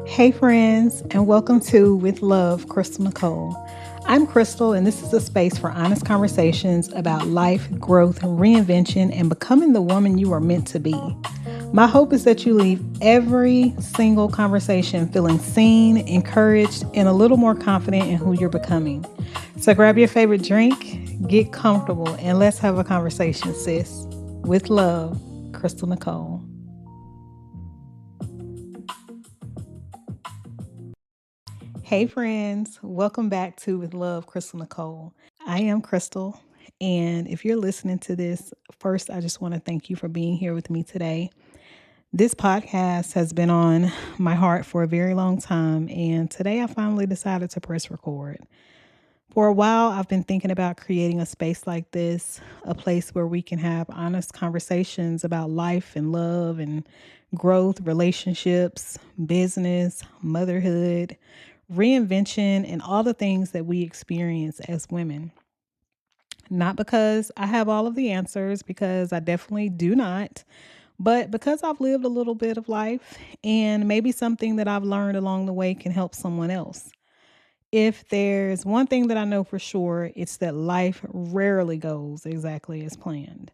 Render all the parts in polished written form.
Hey, friends, and welcome to With Love, Crystal Nicole. I'm Crystal, and this is a space for honest conversations about life, growth, reinvention, and becoming the woman you are meant to be. My hope is that you leave every single conversation feeling seen, encouraged, and a little more confident in who you're becoming. So grab your favorite drink, get comfortable, and let's have a conversation, sis. With love, Crystal Nicole. Hey, friends, welcome back to With Love, Crystal Nicole. I am Crystal, and if you're listening to this, first, I just want to thank you for being here with me today. This podcast has been on my heart for a very long time, and today I finally decided to press record. For a while, I've been thinking about creating a space like this, a place where we can have honest conversations about life and love and growth, relationships, business, motherhood, reinvention, and all the things that we experience as women. Not because I have all of the answers, because I definitely do not, but because I've lived a little bit of life and maybe something that I've learned along the way can help someone else. If there's one thing that I know for sure, it's that life rarely goes exactly as planned.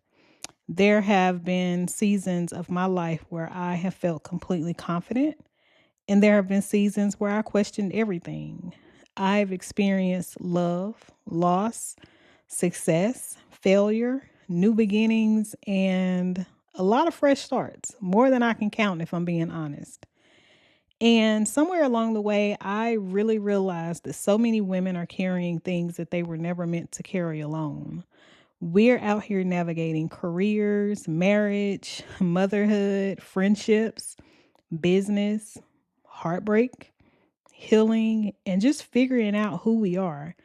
There have been seasons of my life where I have felt completely confident, and there have been seasons where I questioned everything. I've experienced love, loss, success, failure, new beginnings, and a lot of fresh starts, more than I can count if I'm being honest. And somewhere along the way, I really realized that so many women are carrying things that they were never meant to carry alone. We're out here navigating careers, marriage, motherhood, friendships, business, heartbreak, healing, and just figuring out who we are.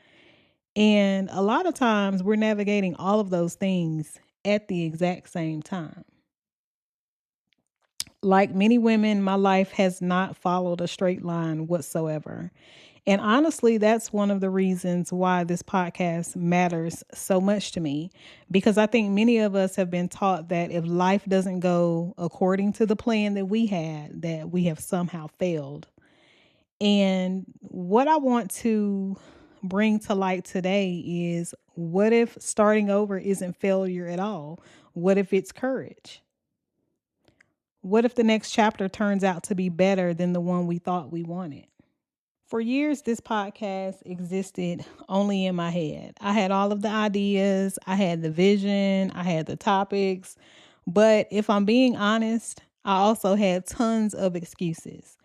And a lot of times we're navigating all of those things at the exact same time. Like many women, my life has not followed a straight line whatsoever. And honestly, that's one of the reasons why this podcast matters so much to me, because I think many of us have been taught that if life doesn't go according to the plan that we had, that we have somehow failed. And what I want to bring to light today is, what if starting over isn't failure at all? What if it's courage? What if the next chapter turns out to be better than the one we thought we wanted? For years, this podcast existed only in my head. I had all of the ideas, I had the vision, I had the topics. But if I'm being honest, I also had tons of excuses.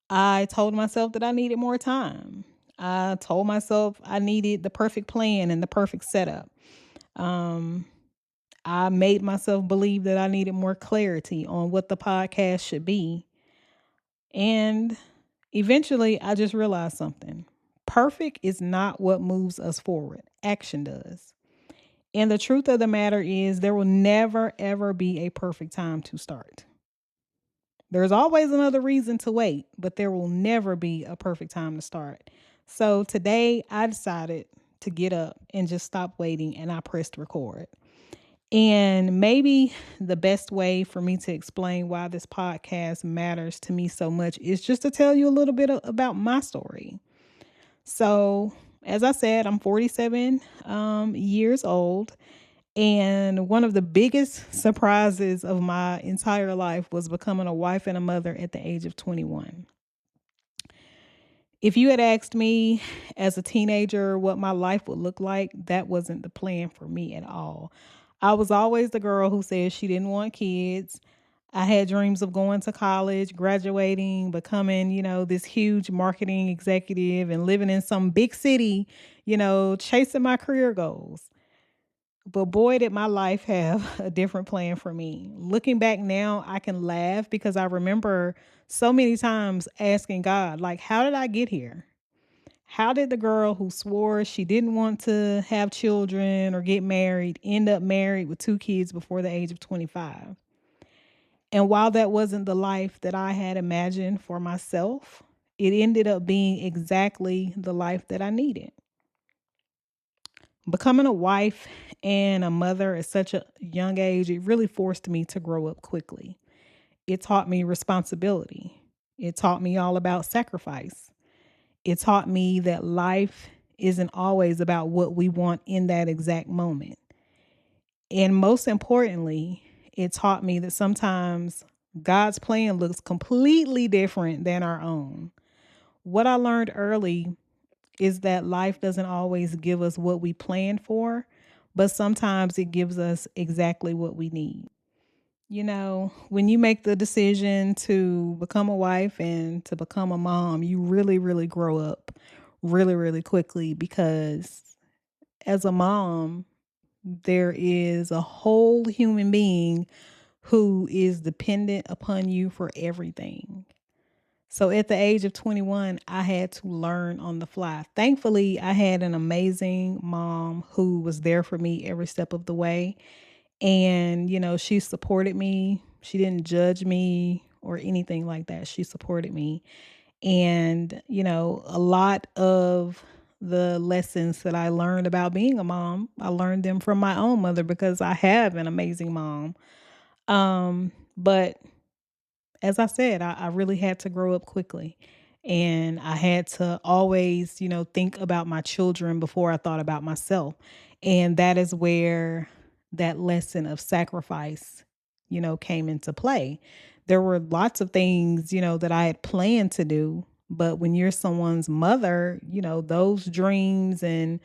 I told myself that I needed more time. I told myself I needed the perfect plan and the perfect setup. Um, I made myself believe that I needed more clarity on what the podcast should be. And eventually, I just realized something. Perfect is not what moves us forward, action does. And the truth of the matter is, there will never, ever be a perfect time to start. There's always another reason to wait, but there will never be a perfect time to start. So today, I decided to get up and just stop waiting, and I pressed record. And maybe the best way for me to explain why this podcast matters to me so much is just to tell you a little bit about my story. So, as I said, I'm 47 years old. And one of the biggest surprises of my entire life was becoming a wife and a mother at the age of 21. If you had asked me as a teenager what my life would look like, that wasn't the plan for me at all. I was always the girl who said she didn't want kids. I had dreams of going to college, graduating, becoming, this huge marketing executive and living in some big city, chasing my career goals. But boy, did my life have a different plan for me. Looking back now, I can laugh because I remember so many times asking God, like, how did I get here? How did the girl who swore she didn't want to have children or get married end up married with two kids before the age of 25? And while that wasn't the life that I had imagined for myself, it ended up being exactly the life that I needed. Becoming a wife and a mother at such a young age, it really forced me to grow up quickly. It taught me responsibility. It taught me all about sacrifice. It taught me that life isn't always about what we want in that exact moment. And most importantly, it taught me that sometimes God's plan looks completely different than our own. What I learned early is that life doesn't always give us what we planned for, but sometimes it gives us exactly what we need. When you make the decision to become a wife and to become a mom, you really, really grow up really, really quickly because as a mom, there is a whole human being who is dependent upon you for everything. So at the age of 21, I had to learn on the fly. Thankfully, I had an amazing mom who was there for me every step of the way. And, she supported me. She didn't judge me or anything like that. She supported me. And, a lot of the lessons that I learned about being a mom, I learned them from my own mother because I have an amazing mom. But as I said, I really had to grow up quickly. And I had to always, think about my children before I thought about myself. And that is where that lesson of sacrifice, came into play. There were lots of things, that I had planned to do. But when you're someone's mother, those dreams and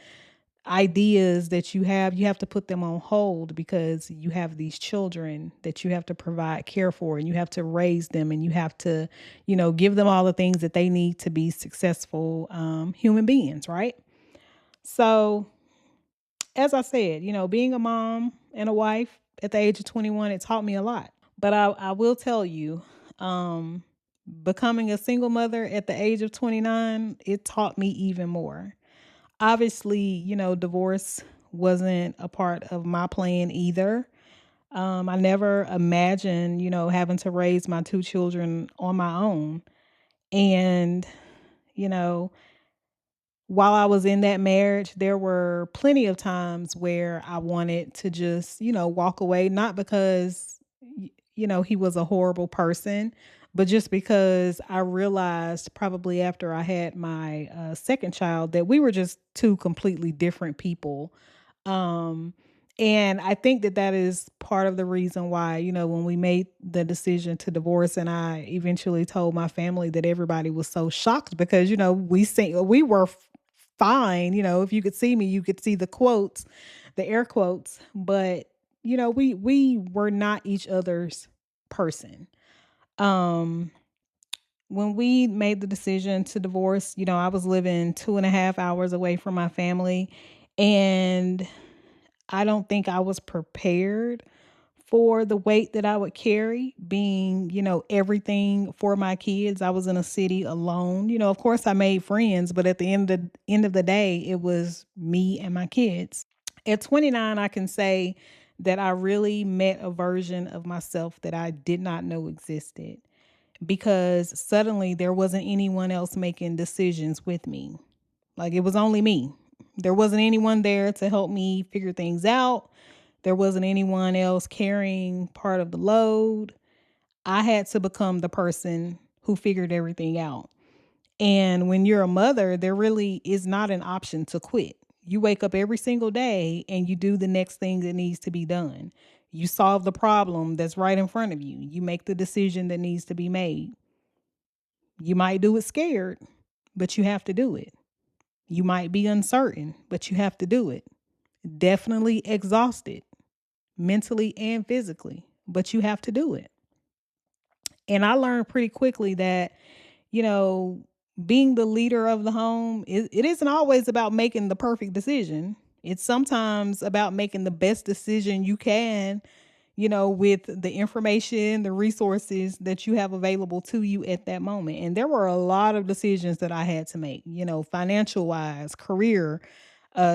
ideas that you have to put them on hold because you have these children that you have to provide care for and you have to raise them and you have to, give them all the things that they need to be successful human beings, right? So, as I said, being a mom and a wife at the age of 21, it taught me a lot. But I will tell you, um, becoming a single mother at the age of 29, it taught me even more. Obviously, divorce wasn't a part of my plan either. I never imagined, having to raise my two children on my own. And, you know, while I was in that marriage, there were plenty of times where I wanted to just, walk away, not because, he was a horrible person, but just because I realized probably after I had my second child that we were just two completely different people. Um, and I think that that is part of the reason why, when we made the decision to divorce and I eventually told my family that everybody was so shocked because, we were fine. If you could see me, you could see the quotes, the air quotes, but we were not each other's person. Um, when we made the decision to divorce, I was living 2.5 hours away from my family. And I don't think I was prepared for the weight that I would carry being, everything for my kids. I was in a city alone. Of course I made friends, but at the end of the day, it was me and my kids. At 29, I can say that I really met a version of myself that I did not know existed because suddenly there wasn't anyone else making decisions with me. Like it was only me. There wasn't anyone there to help me figure things out. There wasn't anyone else carrying part of the load. I had to become the person who figured everything out. And when you're a mother, there really is not an option to quit. You wake up every single day and you do the next thing that needs to be done. You solve the problem that's right in front of you. You make the decision that needs to be made. You might do it scared, but you have to do it. You might be uncertain, but you have to do it. Definitely exhausted, mentally and physically, but you have to do it. And I learned pretty quickly that, you know, being the leader of the home, it isn't always about making the perfect decision. It's sometimes about making the best decision you can, with the information, the resources that you have available to you at that moment. And there were a lot of decisions that I had to make, financial wise, career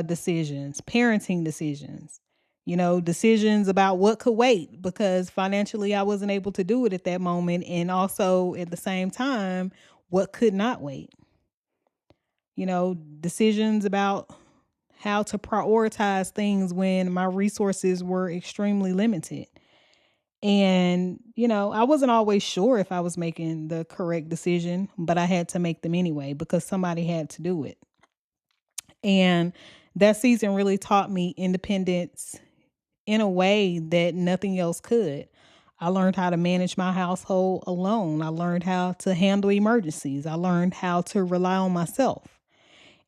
decisions, parenting decisions, decisions about what could wait because financially I wasn't able to do it at that moment. And also at the same time, what could not wait, decisions about how to prioritize things when my resources were extremely limited. And, I wasn't always sure if I was making the correct decision, but I had to make them anyway because somebody had to do it. And that season really taught me independence in a way that nothing else could. I learned how to manage my household alone. I learned how to handle emergencies. I learned how to rely on myself.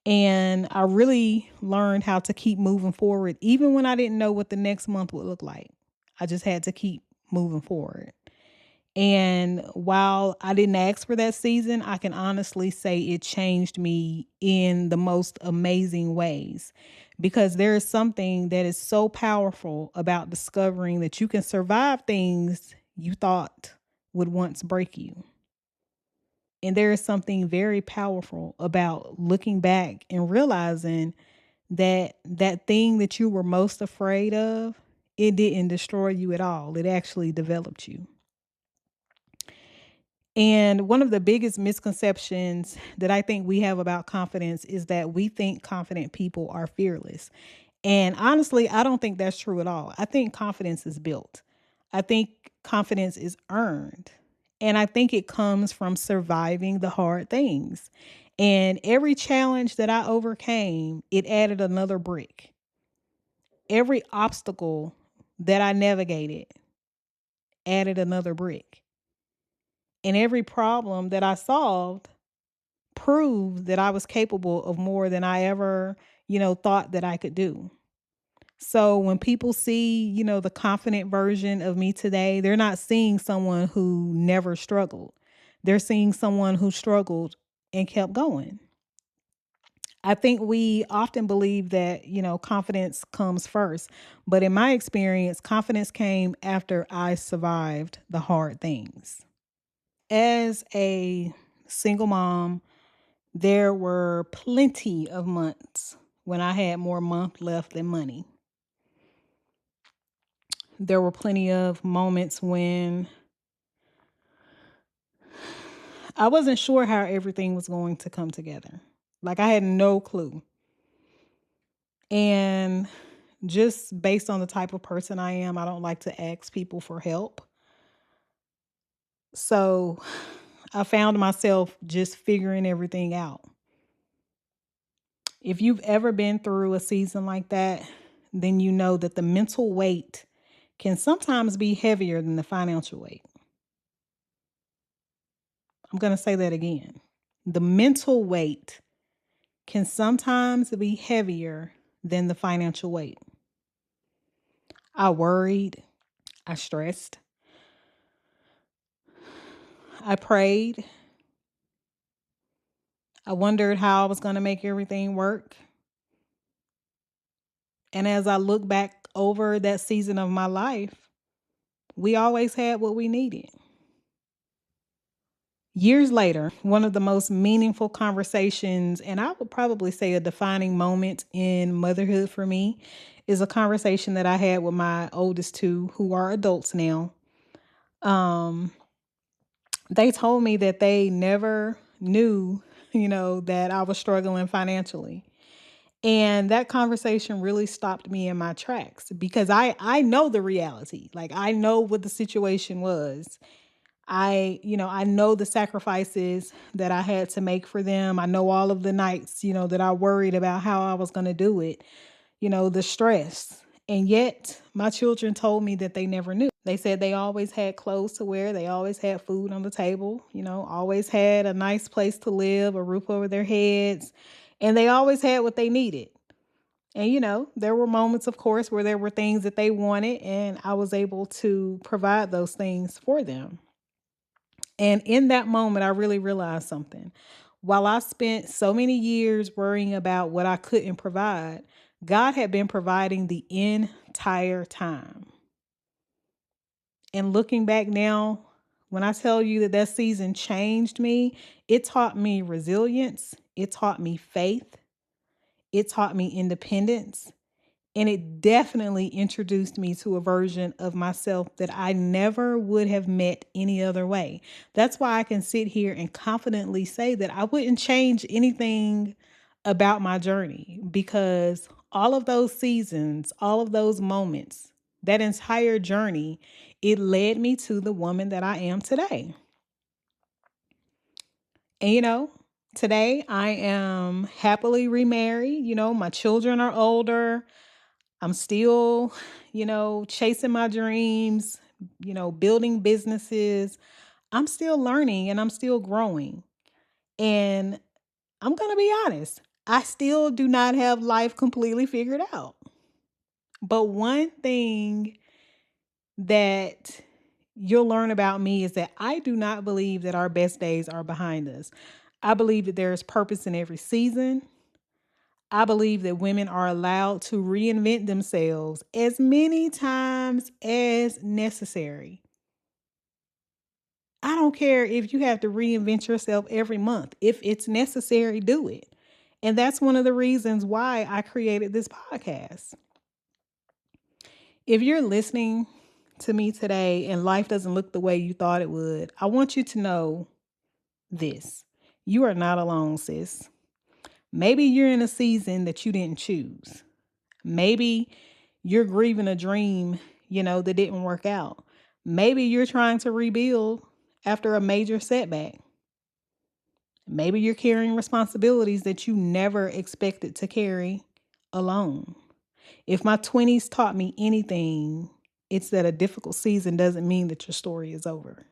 And I really learned how to keep moving forward, even when I didn't know what the next month would look like. I just had to keep moving forward. And while I didn't ask for that season, I can honestly say it changed me in the most amazing ways because there is something that is so powerful about discovering that you can survive things you thought would once break you. And there is something very powerful about looking back and realizing that that thing that you were most afraid of, it didn't destroy you at all. It actually developed you. And one of the biggest misconceptions that I think we have about confidence is that we think confident people are fearless. And honestly, I don't think that's true at all. I think confidence is built. I think confidence is earned. And I think it comes from surviving the hard things. And every challenge that I overcame, it added another brick. Every obstacle that I navigated added another brick. And every problem that I solved proved that I was capable of more than I ever, thought that I could do. So when people see, the confident version of me today, they're not seeing someone who never struggled. They're seeing someone who struggled and kept going. I think we often believe that, confidence comes first. But in my experience, confidence came after I survived the hard things. As a single mom, there were plenty of months when I had more month left than money. There were plenty of moments when I wasn't sure how everything was going to come together. Like I had no clue. And just based on the type of person I am, I don't like to ask people for help. So I found myself just figuring everything out. If you've ever been through a season like that, then you know that the mental weight can sometimes be heavier than the financial weight. I'm going to say that again. The mental weight can sometimes be heavier than the financial weight. I worried, I stressed, I prayed, I wondered how I was going to make everything work. And as I look back over that season of my life, we always had what we needed. Years later, one of the most meaningful conversations, and I would probably say a defining moment in motherhood for me, is a conversation that I had with my oldest two, who are adults now. Um, they told me that they never knew, that I was struggling financially. And that conversation really stopped me in my tracks because I know the reality. Like I know what the situation was. I know the sacrifices that I had to make for them. I know all of the nights, that I worried about how I was going to do it, the stress. And yet my children told me that they never knew. They said they always had clothes to wear. They always had food on the table, always had a nice place to live, a roof over their heads, and they always had what they needed. And, there were moments, of course, where there were things that they wanted, and I was able to provide those things for them. And in that moment, I really realized something. While I spent so many years worrying about what I couldn't provide, God had been providing the entire time. And looking back now, when I tell you that that season changed me, it taught me resilience, it taught me faith, it taught me independence, and it definitely introduced me to a version of myself that I never would have met any other way. That's why I can sit here and confidently say that I wouldn't change anything about my journey because all of those seasons, all of those moments That entire journey, it led me to the woman that I am today. And today I am happily remarried. My children are older. I'm still, chasing my dreams, building businesses. I'm still learning and I'm still growing. And I'm going to be honest, I still do not have life completely figured out. But one thing that you'll learn about me is that I do not believe that our best days are behind us. I believe that there is purpose in every season. I believe that women are allowed to reinvent themselves as many times as necessary. I don't care if you have to reinvent yourself every month. If it's necessary, do it. And that's one of the reasons why I created this podcast. If you're listening to me today and life doesn't look the way you thought it would, I want you to know this. You are not alone, sis. Maybe you're in a season that you didn't choose. Maybe you're grieving a dream, that didn't work out. Maybe you're trying to rebuild after a major setback. Maybe you're carrying responsibilities that you never expected to carry alone. If my 20s taught me anything, it's that a difficult season doesn't mean that your story is over.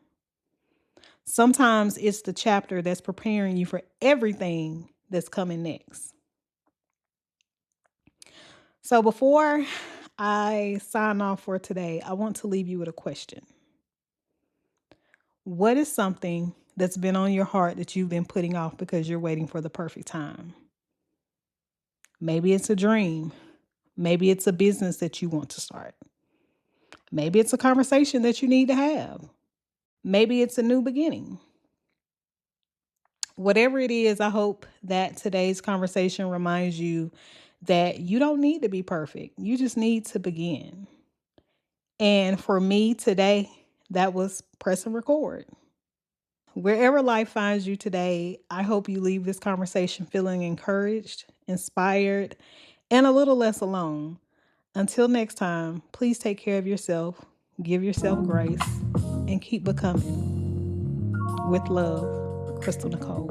Sometimes it's the chapter that's preparing you for everything that's coming next. So before I sign off for today, I want to leave you with a question. What is something that's been on your heart that you've been putting off because you're waiting for the perfect time? Maybe it's a dream. Maybe it's a business that you want to start. Maybe it's a conversation that you need to have. Maybe it's a new beginning. Whatever it is, I hope that today's conversation reminds you that you don't need to be perfect. You just need to begin. And for me today, that was press and record. Wherever life finds you today, I hope you leave this conversation feeling encouraged, inspired, and a little less alone. Until next time, please take care of yourself, give yourself grace, and keep becoming. With love, Crystal Nicole.